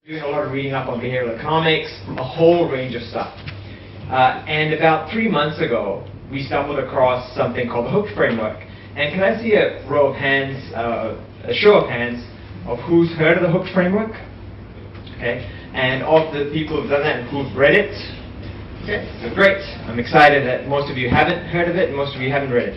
Doing a lot of reading up on behavioral economics, a whole range of stuff. And about 3 months ago, we stumbled across something called the Hook Framework. And can I see a row of hands, a show of hands, of who's heard of the Hook Framework? Okay, and of the people who've done that and who've read it? Okay, so great. I'm excited that most of you haven't heard of it and most of you haven't read it.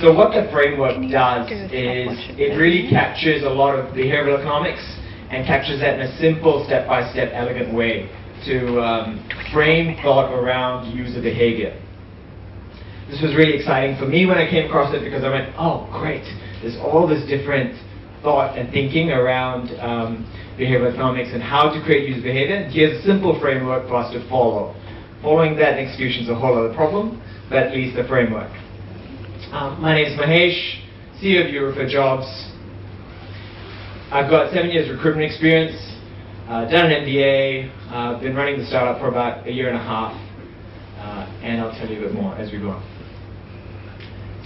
So what the framework does is it really captures a lot of behavioral economics and captures that in a simple, step-by-step, elegant way to frame thought around user behavior. This was really exciting for me when I came across it because I went, oh, great. There's all this different thought and thinking around behavioral economics and how to create user behavior. Here's a simple framework for us to follow. Following that in execution is a whole other problem, but at least a framework. My name is Mahesh, CEO of Europe Jobs. I've got 7 years recruitment experience, done an MBA, been running the startup for about 1.5 years, and I'll tell you a bit more as we go on.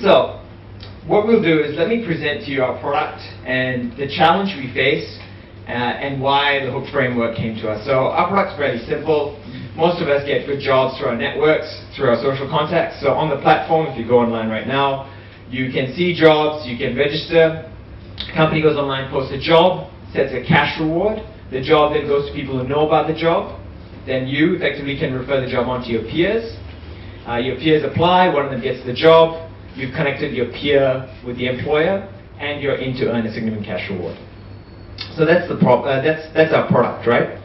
So, what we'll do is let me present to you our product and the challenge we face and why the Hook Framework came to us. So our product's fairly simple. Most of us get good jobs through our networks, through our social contacts. So on the platform, if you go online right now, you can see jobs, you can register. A company goes online, posts a job, sets a cash reward. The job then goes to people who know about the job. Then you effectively can refer the job on to your peers. Your peers apply, one of them gets the job. You've connected your peer with the employer, and you're in to earn a significant cash reward. So that's that's our product, right?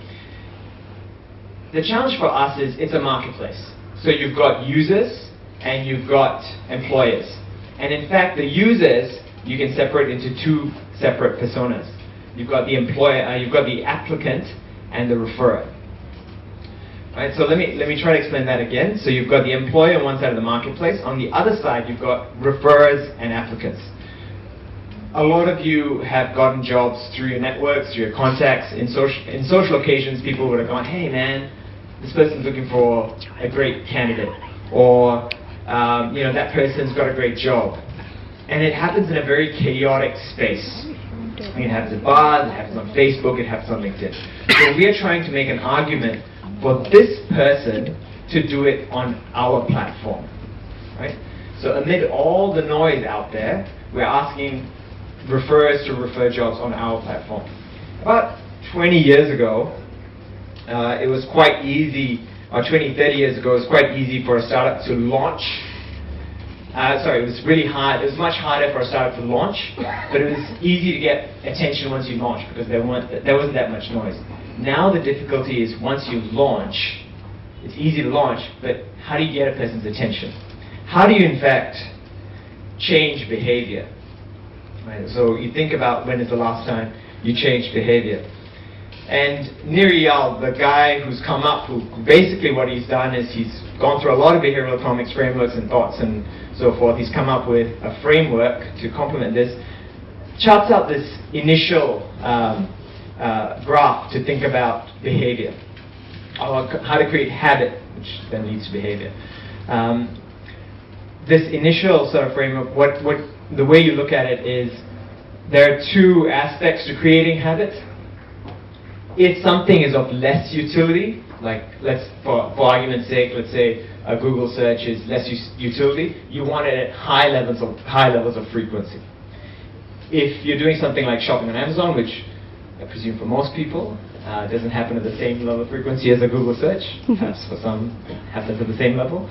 The challenge for us is it's a marketplace. So you've got users and you've got employers. And in fact, the users you can separate into two separate personas. You've got the employer, you've got the applicant and the referrer. Right, so let me try to explain that again. So you've got the employer on one side of the marketplace. On the other side, you've got referrers and applicants. A lot of you have gotten jobs through your networks, through your contacts. In social occasions, people would have gone, hey man, this person's looking for a great candidate. Or, that person's got a great job. And it happens in a very chaotic space. It happens at bars, it happens on Facebook, it happens on LinkedIn. So we are trying to make an argument for this person to do it on our platform. Right? So amid all the noise out there, we're asking referrers to refer jobs on our platform. About 20 years ago, it was quite easy, or 20, 30 years ago, it was quite easy for a startup to launch. It was really hard. It was much harder for a startup to launch, but it was easy to get attention once you launch because there wasn't that much noise. Now the difficulty is once you launch, it's easy to launch, but how do you get a person's attention? How do you, in fact, change behavior? Right? So you think about when is the last time you changed behavior. And Niriyal, the guy who's come up, who basically what he's done is he's gone through a lot of behavioral economics frameworks and thoughts and so forth. He's come up with a framework to complement this, charts out this initial graph to think about behavior, or how to create habit, which then leads to behavior. This initial sort of framework, the way you look at it is there are two aspects to creating habit. If something is of less utility, like for argument's sake, let's say a Google search is less utility, you want it at high levels of frequency. If you're doing something like shopping on Amazon, which I presume for most people doesn't happen at the same level of frequency as a Google search, perhaps for some it happens at the same level,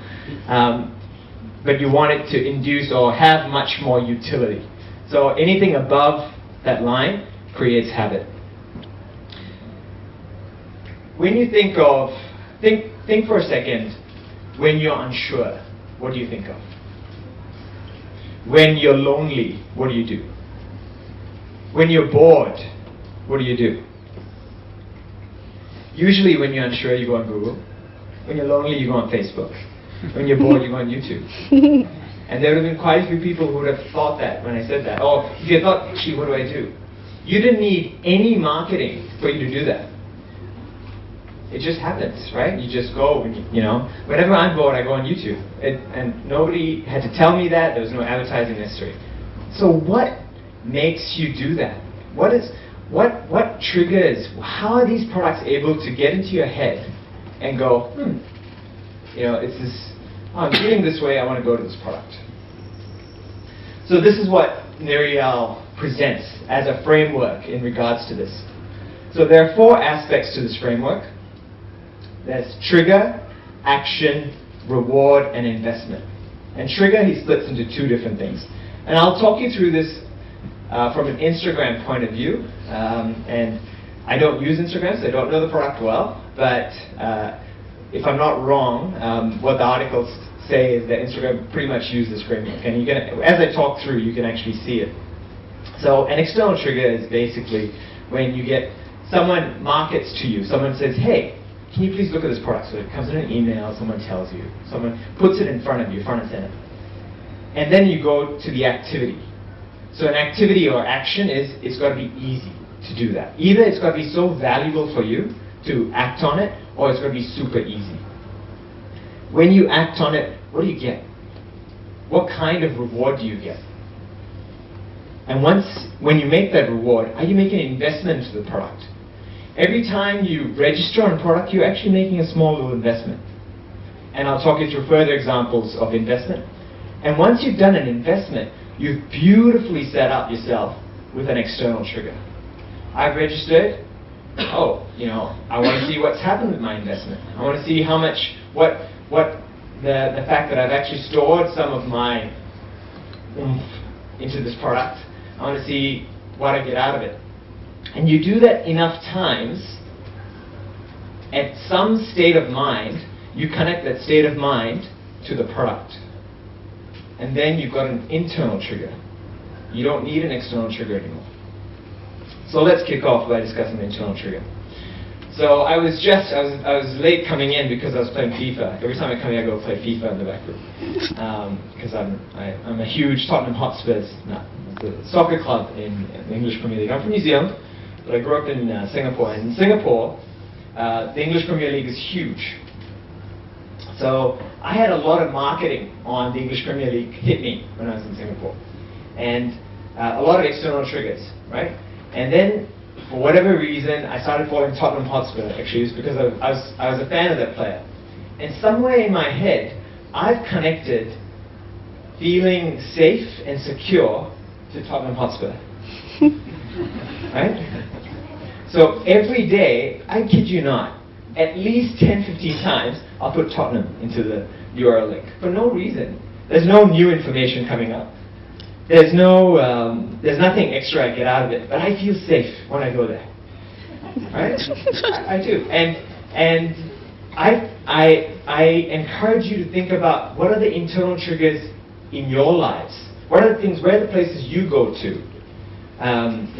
but you want it to induce or have much more utility. So anything above that line creates habit. When you think for a second, when you're unsure, what do you think of? When you're lonely, what do you do? When you're bored, what do you do? Usually when you're unsure, you go on Google. When you're lonely, you go on Facebook. When you're bored, you go on YouTube. And there would have been quite a few people who would have thought that when I said that. Or if you thought, actually, what do I do? You didn't need any marketing for you to do that. It just happens, right? You just go, whenever I'm bored, I go on YouTube. And nobody had to tell me that. There was no advertising necessary. So what makes you do that? what triggers, how are these products able to get into your head and go, it's this, I'm feeling this way, I want to go to this product. So this is what Muriel presents as a framework in regards to this. So there are 4 aspects to this framework. There's trigger, action, reward, and investment. And trigger he splits into 2 different things. And I'll talk you through this from an Instagram point of view. And I don't use Instagram, so I don't know the product well. But if I'm not wrong, what the articles say is that Instagram pretty much uses this framework. And you can, as I talk through, you can actually see it. So an external trigger is basically when you get someone markets to you. Someone says, hey, can you please look at this product? So it comes in an email, someone tells you, someone puts it in front of you, front and center. And then you go to the activity. So an activity or action is, it's got to be easy to do that. Either it's got to be so valuable for you to act on it, or it's got to be super easy. When you act on it, what do you get? What kind of reward do you get? And when you make that reward, are you making an investment into the product? Every time you register on a product, you're actually making a small little investment. And I'll talk you through further examples of investment. And once you've done an investment, you've beautifully set up yourself with an external trigger. I've registered. I want to see what's happened with my investment. I want to see how much, the fact that I've actually stored some of my oomph into this product. I want to see what I get out of it. And you do that enough times, at some state of mind, you connect that state of mind to the product. And then you've got an internal trigger. You don't need an external trigger anymore. So let's kick off by discussing the internal trigger. So I was late coming in because I was playing FIFA. Every time I come here, I go play FIFA in the back room. Because I'm a huge Tottenham Hotspurs, the soccer club in the English Premier League. I'm from New Zealand, but I grew up in Singapore. And in Singapore, the English Premier League is huge. So I had a lot of marketing on the English Premier League hit me when I was in Singapore. And a lot of external triggers, right? And then, for whatever reason, I started following Tottenham Hotspur. Actually, it was because I was a fan of that player. And somewhere in my head, I've connected feeling safe and secure to Tottenham Hotspur. Right? So every day, I kid you not, at least 10-15 times, I'll put Tottenham into the URL link for no reason. There's no new information coming up. There's nothing extra I get out of it, but I feel safe when I go there. Right? I do. And I encourage you to think about what are the internal triggers in your lives. What are the things, where are the places you go to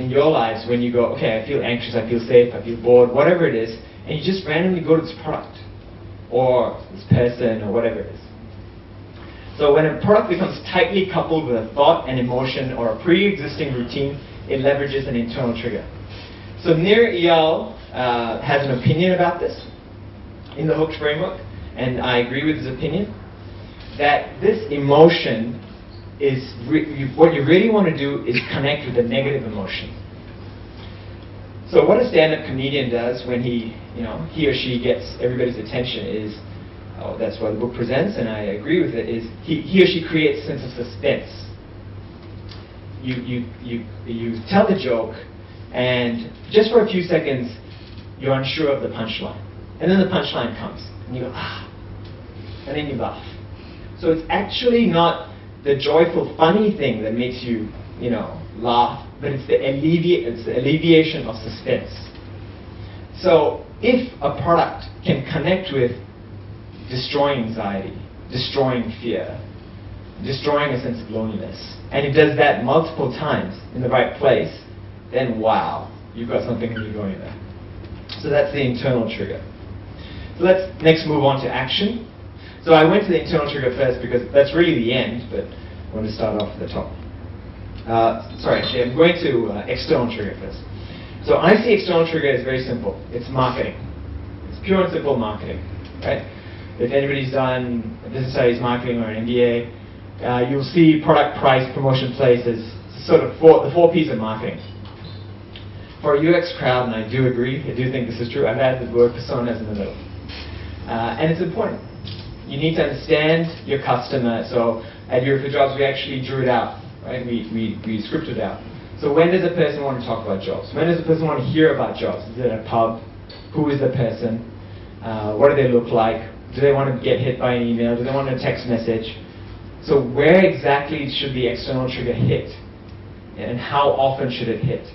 in your lives when you go, okay, I feel anxious, I feel safe, I feel bored, whatever it is, and you just randomly go to this product or this person or whatever it is. So when a product becomes tightly coupled with a thought, an emotion, or a pre-existing routine, it leverages an internal trigger. So Nir Eyal has an opinion about this in the Hooked framework, and I agree with his opinion, that this emotion is, what you really want to do is connect with a negative emotion. So what a stand-up comedian does when he or she gets everybody's attention is, that's what the book presents, and I agree with it, is he or she creates a sense of suspense. You tell the joke, and just for a few seconds, you're unsure of the punchline. And then the punchline comes, and you go, ah, and then you laugh. So it's actually not the joyful, funny thing that makes you, laugh, but it's the alleviation of suspense. So if a product can connect with destroying anxiety, destroying fear, destroying a sense of loneliness, and it does that multiple times in the right place, then wow, you've got something really going there. So that's the internal trigger. So let's next move on to action. So I went to the internal trigger first because that's really the end, but I want to start off at the top. Actually, I'm going to external trigger first. So I see external trigger as very simple. It's marketing. It's pure and simple marketing, right? If anybody's done business studies marketing or an MBA, you'll see product, price, promotion, place as sort of the four P's of marketing. For a UX crowd, and I do agree, I do think this is true, I've added the word personas in the middle. And it's important. You need to understand your customer. So at Europe for Jobs, we actually drew it out, right? We scripted it out. So when does a person want to talk about jobs? When does a person want to hear about jobs? Is it a pub? Who is the person? What do they look like? Do they want to get hit by an email? Do they want a text message? So where exactly should the external trigger hit? And how often should it hit?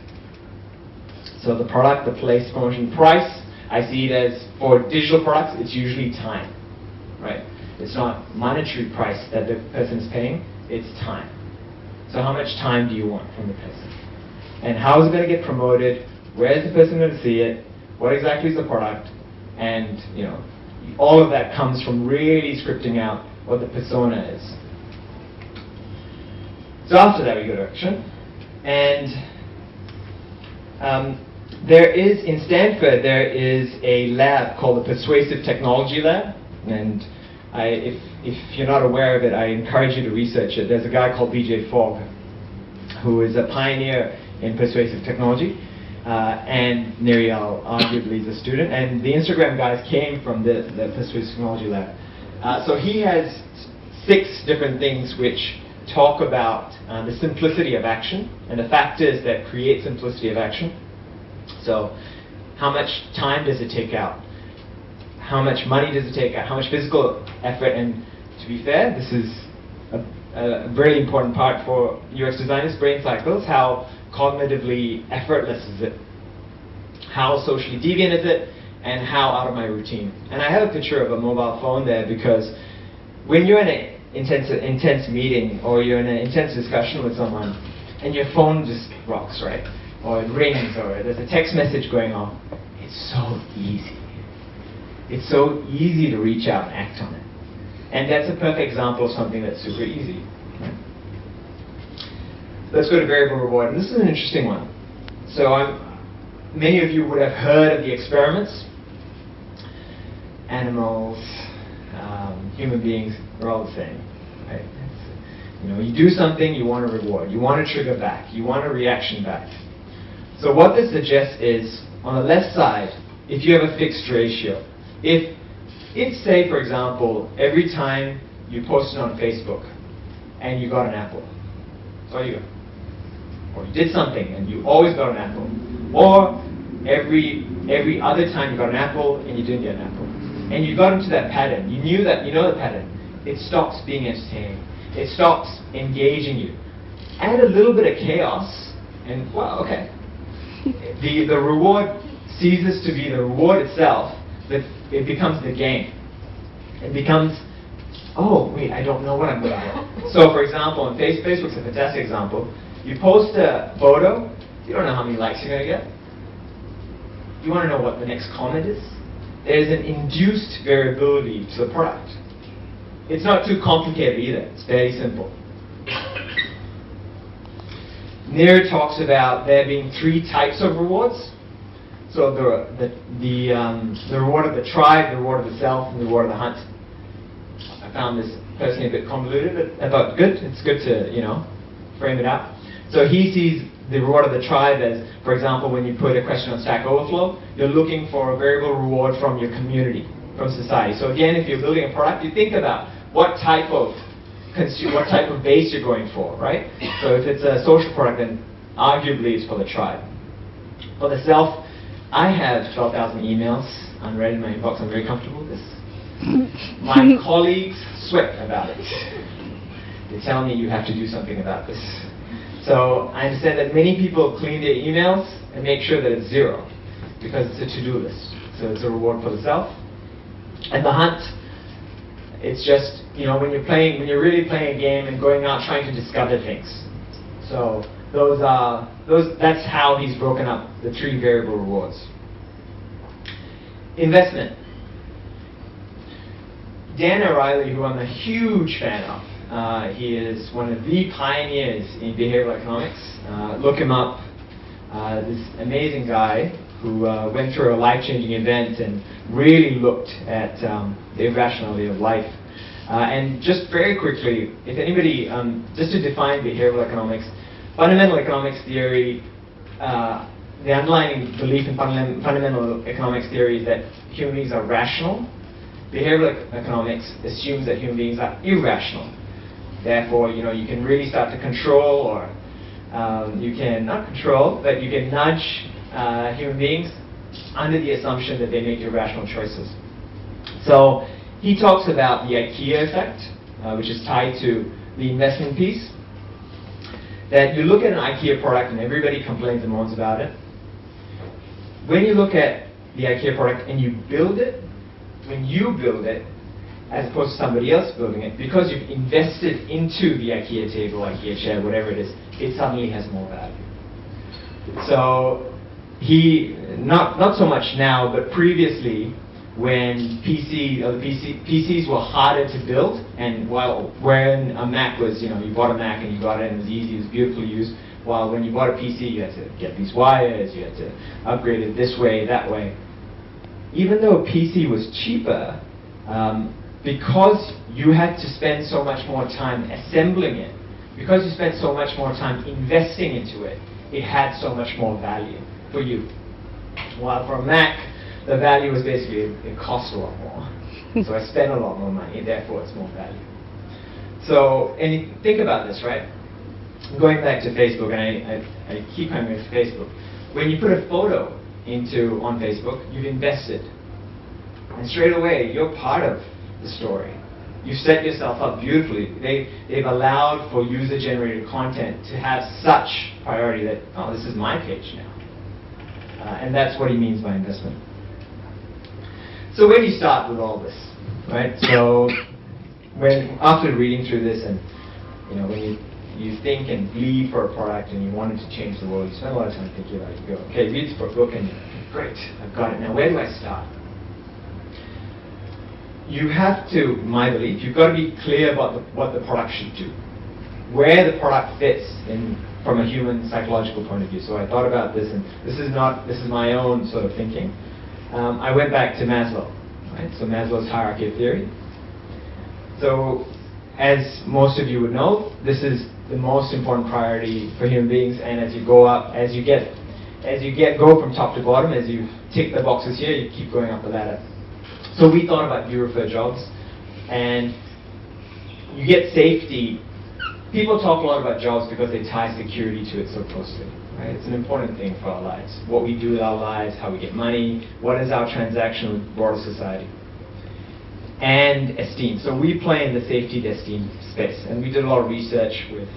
So the product, the place, promotion, price, I see it as, for digital products, it's usually time, right? It's not monetary price that the person is paying, it's time. So how much time do you want from the person? And how is it going to get promoted? Where is the person going to see it? What exactly is the product? And all of that comes from really scripting out what the persona is. So after that we go to action. And in Stanford, there is a lab called the Persuasive Technology Lab. And if you're not aware of it, I encourage you to research it. There's a guy called BJ Fogg, who is a pioneer in persuasive technology. And Neriel arguably is a student. And the Instagram guys came from the Persuasive Technology Lab. So he has 6 different things which talk about the simplicity of action and the factors that create simplicity of action. So how much time does it take out? How much money does it take out? How much physical effort? And to be fair, this is a very important part for UX designers, brain cycles. How cognitively effortless is it? How socially deviant is it? And how out of my routine? And I have a picture of a mobile phone there because when you're in an intense meeting or you're in an intense discussion with someone and your phone just rocks, right? Or it rings or there's a text message going on, it's so easy. It's so easy to reach out and act on it. And that's a perfect example of something that's super easy. Right? Let's go to variable reward. And this is an interesting one. So many of you would have heard of the experiments. Animals, human beings, they're all the same. Right? You do something, you want a reward. You want a trigger back. You want a reaction back. So what this suggests is, on the left side, if you have a fixed ratio, if say, for example, every time you posted on Facebook and you got an apple, that's all you got. Or you did something and you always got an apple. Or every other time you got an apple and you didn't get an apple. And you got into that pattern. You know the pattern. It stops being entertaining. It stops engaging you. Add a little bit of chaos and, well, okay. The reward ceases to be the reward itself. It becomes the game. It becomes, oh, wait, I don't know what I'm going to get. So, for example, on Facebook's a fantastic example. You post a photo, you don't know how many likes you're going to get. You want to know what the next comment is? There's an induced variability to the product. It's not too complicated either. It's very simple. Nir talks about there being 3 types of rewards. So the reward of the tribe, the reward of the self, and the reward of the hunt. I found this personally a bit convoluted, but I thought it's good to frame it out. So he sees the reward of the tribe as, for example, when you put a question on Stack Overflow, you're looking for a variable reward from your community, from society. So again, if you're building a product, you think about what type of base you're going for, right? So if it's a social product, then arguably it's for the tribe. For the self, I have 12,000 emails unread in my inbox. I'm very comfortable with this. My colleagues sweat about it. They tell me you have to do something about this. So I understand that many people clean their emails and make sure that it's 0 because it's a to-do list. So it's a reward for the self. And the hunt, it's just, when you're really playing a game and going out trying to discover things. So that's how he's broken up the 3 variable rewards. Investment. Dan O'Reilly, who I'm a huge fan of, he is one of the pioneers in behavioral economics. Look him up. This amazing guy who went through a life-changing event and really looked at the irrationality of life. And just very quickly, if anybody, just to define behavioral economics, fundamental economics theory the underlying belief in fundamental economics theory is that human beings are rational. Behavioral economics assumes that human beings are irrational. Therefore, you can really start to control, or you can not control, but you can nudge human beings under the assumption that they make irrational choices. So he talks about the IKEA effect, which is tied to the investment piece. That you look at an IKEA product and everybody complains and moans about it. When you look at the IKEA product and you build it, when you build it, as opposed to somebody else building it, because you've invested into the IKEA table, IKEA chair, whatever it is, it suddenly has more value. So he, not so much now, but previously, when PCs were harder to build, and when a Mac was, you bought a Mac and you got it and it was easy, it was beautifully used, while when you bought a PC, you had to get these wires, you had to upgrade it this way, that way. Even though a PC was cheaper, because you had to spend so much more time assembling it, because you spent so much more time investing into it, it had so much more value for you. While for a Mac, the value was basically, it cost a lot more. So I spent a lot more money, therefore it's more value. So, and you think about this, right? Going back to Facebook, and I keep coming back to Facebook. When you put a photo on Facebook, you've invested. And straight away, you're part of the story. You've set yourself up beautifully. They've allowed for user-generated content to have such priority that, oh, this is my page now. And that's what he means by investment. So where do you start with all this, right? So after reading through this, and when you think and bleed for a product and you wanted to change the world, you spend a lot of time thinking about it. You go, okay, read this book and great, I've got it. Now where do I start? You have to, my belief, you've got to be clear about what the product should do, where the product fits from a human psychological point of view. So I thought about this, and this is my own sort of thinking. I went back to Maslow, right? So Maslow's hierarchy of theory. So as most of you would know, this is the most important priority for human beings, and as you go up, go from top to bottom, as you tick the boxes here, you keep going up the ladder. So we thought about you refer jobs, and you get safety. People talk a lot about jobs because they tie security to it so closely, right? It's an important thing for our lives. What we do with our lives, how we get money, what is our transaction with broader society. And esteem. So we play in the safety and esteem space, and we did a lot of research with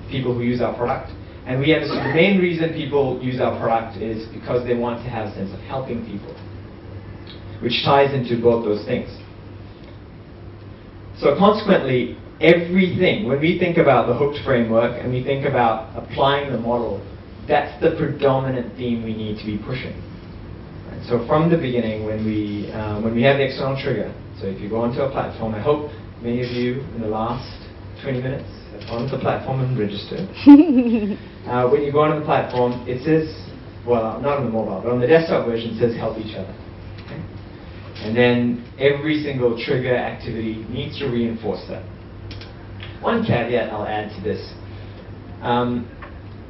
people who use our product. And we understood the main reason people use our product is because they want to have a sense of helping people, which ties into both those things. So consequently, everything, when we think about the hooked framework and we think about applying the model, that's the predominant theme we need to be pushing. Right? So from the beginning, when we have the external trigger, so if you go onto a platform, I hope many of you in the last 20 minutes have gone to the platform and registered. When you go onto the platform, it says, well, not on the mobile, but on the desktop version, it says help each other. Okay? And then every single trigger activity needs to reinforce that. One caveat I'll add to this.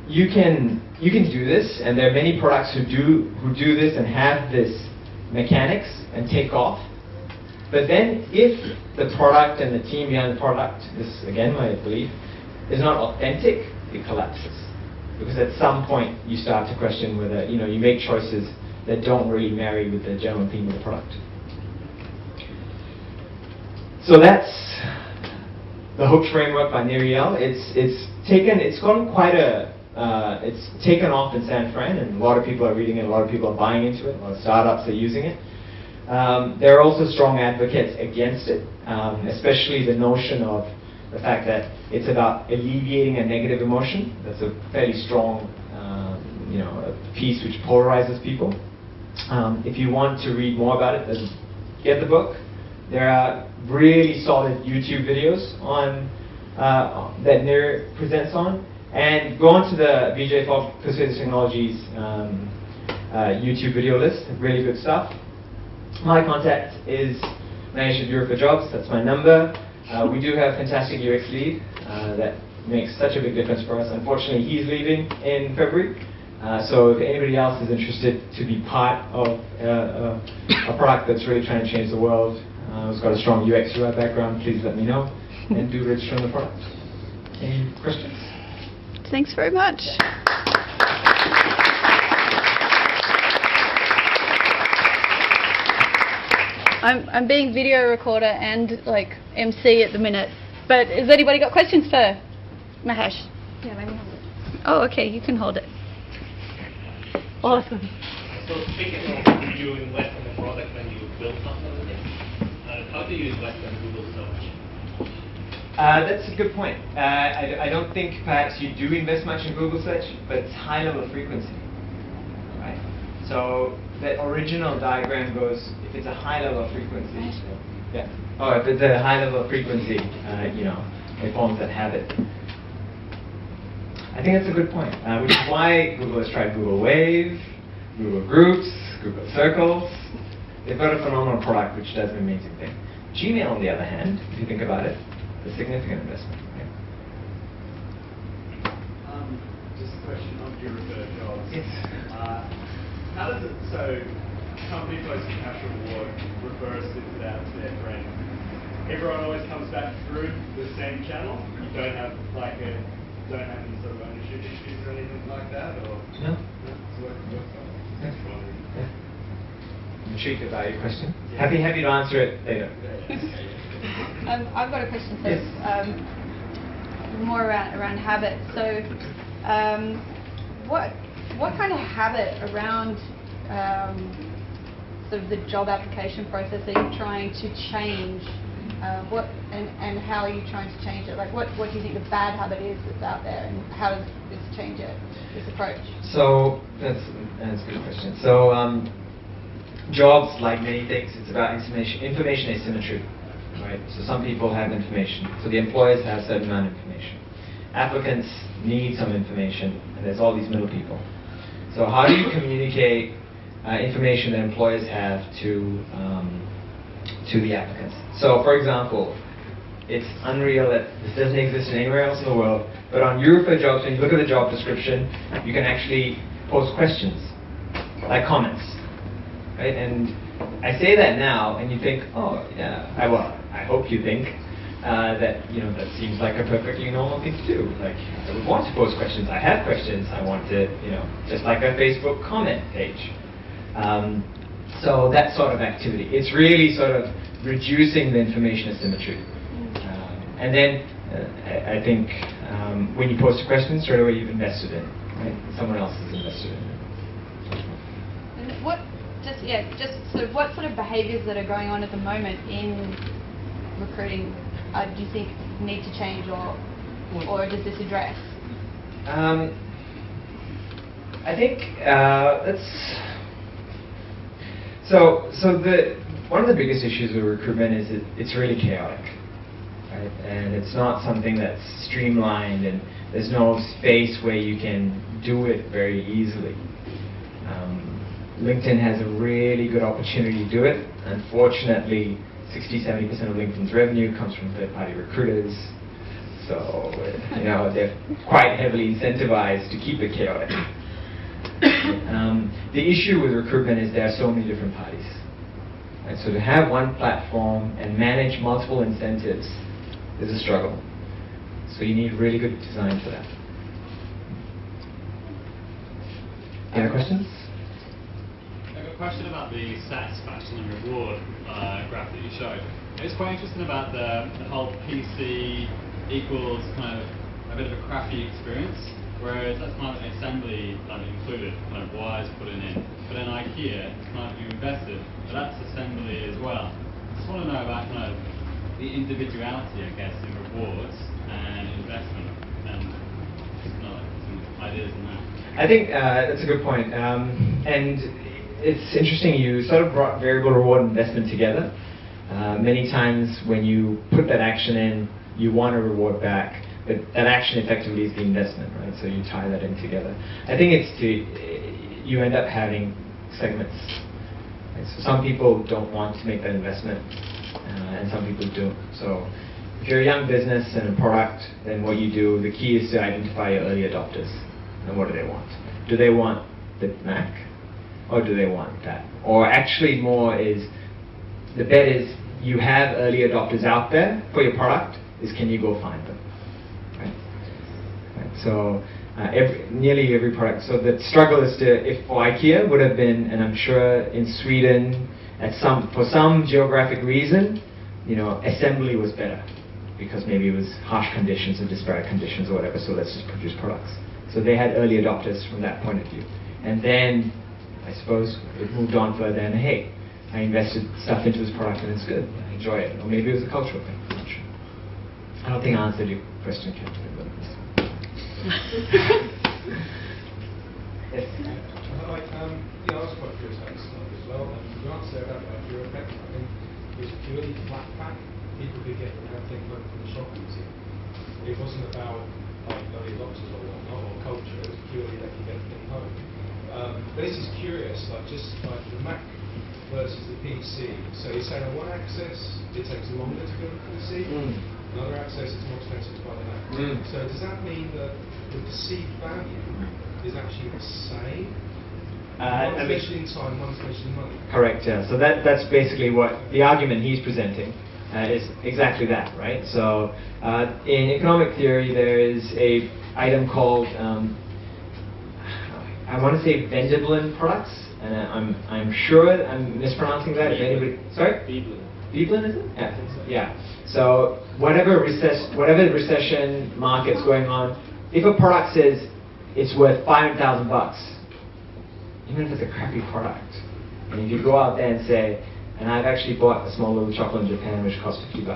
You can do this, and there are many products who do this and have this mechanics and take off. But then if the product and the team behind the product, this again my belief, is not authentic, it collapses. Because at some point you start to question whether you make choices that don't really marry with the general theme of the product. So that's the hooked framework by Neriel. It's taken off in San Fran, and a lot of people are reading it, a lot of people are buying into it, a lot of startups are using it. There are also strong advocates against it, especially the notion of the fact that it's about alleviating a negative emotion. That's a fairly strong piece which polarizes people. If you want to read more about it, then get the book. There are really solid YouTube videos on that Nir presents on, and go on to the Vijay for Persuasive Technologies YouTube video list. Really good stuff. My contact is Mahesh at Europe for Jobs. That's my number. We do have a fantastic UX lead that makes such a big difference for us. Unfortunately, he's leaving in February, So if anybody else is interested to be part of a product that's really trying to change the world, who's got a strong UX UI background, please let me know and do register on the product. Any questions? Thanks very much. I'm being video recorder and like MC at the minute. But has anybody got questions for Mahesh? Yeah, let me hold it. Oh, okay, you can hold it. Awesome. So speaking of you invest in the product when you build something like this, how do you invest in Google search? That's a good point. I don't think perhaps you do invest much in Google search, but it's high level of frequency, right? So the original diagram goes, if it's a high level of frequency, yeah. Oh, if it's a high level of frequency, it forms that habit. I think that's a good point, which is why Google has tried Google Wave, Google Groups, Google Circles. They've got a phenomenal product which does an amazing thing. Gmail, on the other hand, if you think about it, a significant investment. Right? Just a question on your refer jobs. Yes. How does it, so company posts a cash reward, refers it out to their friend. Everyone always comes back through the same channel. You don't have any sort of ownership issues or anything like that, or No. So just wondering. I'm intrigued about your question. Happy to answer it later. I've got a question. So, Yes. more around habit. So, what kind of habit around sort of the job application process are you trying to change? And how are you trying to change it? Like, what do you think the bad habit is that's out there, and how does this change it? This approach. So that's a good question. So jobs, like many things, it's about information asymmetry, right? So some people have information. So the employers have a certain amount of information. Applicants need some information, and there's all these middle people. So how do you communicate information that employers have to the applicants? So for example, it's unreal that this doesn't exist anywhere else in the world, but on Eurofer jobs, when you look at the job description, you can actually post questions, like comments, right? And I say that now, and you think, oh yeah, I hope you think that that seems like a perfectly normal thing to do. Like, I would want to post questions. I have questions. I want to, just like a Facebook comment page. So that sort of activity. It's really sort of reducing the information asymmetry. And then I think when you post a question, straight away you've invested in it, right? Someone else has invested in it. And what sort of behaviours that are going on at the moment in recruiting do you think need to change, or does this address? I think one of the biggest issues with recruitment is it's really chaotic, right? And it's not something that's streamlined, and there's no space where you can do it very easily. LinkedIn has a really good opportunity to do it. Unfortunately, 60-70% of LinkedIn's revenue comes from third-party recruiters, so they're quite heavily incentivized to keep it chaotic. The issue with recruitment is there are so many different parties. Right? So to have one platform and manage multiple incentives is a struggle. So you need really good design for that. Any other questions? I've got a question about the satisfaction and reward graph that you showed. It's quite interesting about the whole PC equals kind of a bit of a crappy experience, whereas that's kind of assembly included, kind of wires put in. But then IKEA, kind of you invested, but that's assembly as well. I just want to know about kind of the individuality, I guess, in rewards and investment, and some ideas on that. I think that's a good point. And it's interesting, you sort of brought variable reward and investment together. Many times when you put that action in, you want a reward back, but that action effectively is the investment, right? So you tie that in together. I think you end up having segments. Right? So some people don't want to make that investment, and some people do. So if you're a young business and a product, then what you do, the key is to identify your early adopters and what do they want. Do they want the Mac, or do they want that? Or actually more is, the bet is you have early adopters out there for your product, is can you go find them, right? So nearly every product. So the struggle is to, if for IKEA would have been, and I'm sure in Sweden, for some geographic reason, assembly was better because maybe it was harsh conditions or disparate conditions or whatever. So let's just produce products. So they had early adopters from that point of view, and then I suppose it moved on further. And hey, I invested stuff into this product and it's good. I enjoy it. Or maybe it was a cultural thing. I'm not sure. I don't think I answered your question, Captain. Yes. I was quite curious about this slide as well. And the answer about your effect, I think, was purely flat pack. People could get everything home from the shopping museum. It wasn't about early adopters or whatnot, or culture. It was purely they could get everything home. But this is curious, like the Mac versus the PC. So you're saying on one axis, it takes longer to build a PC. Another access is more expensive to buy the Mac. So does that mean that the perceived value is actually the same? One's measured in time, one's measured in money. Correct, yeah. So that's basically what the argument he's presenting is exactly that, right? So in economic theory, there is a item called, I want to say Veblen products, and I'm sure I'm mispronouncing that. If anybody, sorry? Veblen, is it? Yeah. Yeah. So whatever recession market's going on, if a product says it's worth $500,000, even if it's a crappy product, and if you go out there and say, and I've actually bought a small little chocolate in Japan which cost $50,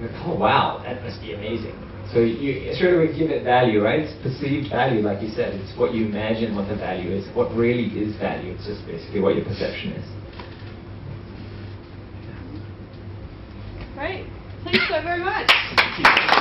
you're like, oh wow, that must be amazing. So you straight away give it value, right? It's perceived value, like you said. It's what you imagine what the value is. What really is value? It's just basically what your perception is. Great. Thanks so very much. Thank you.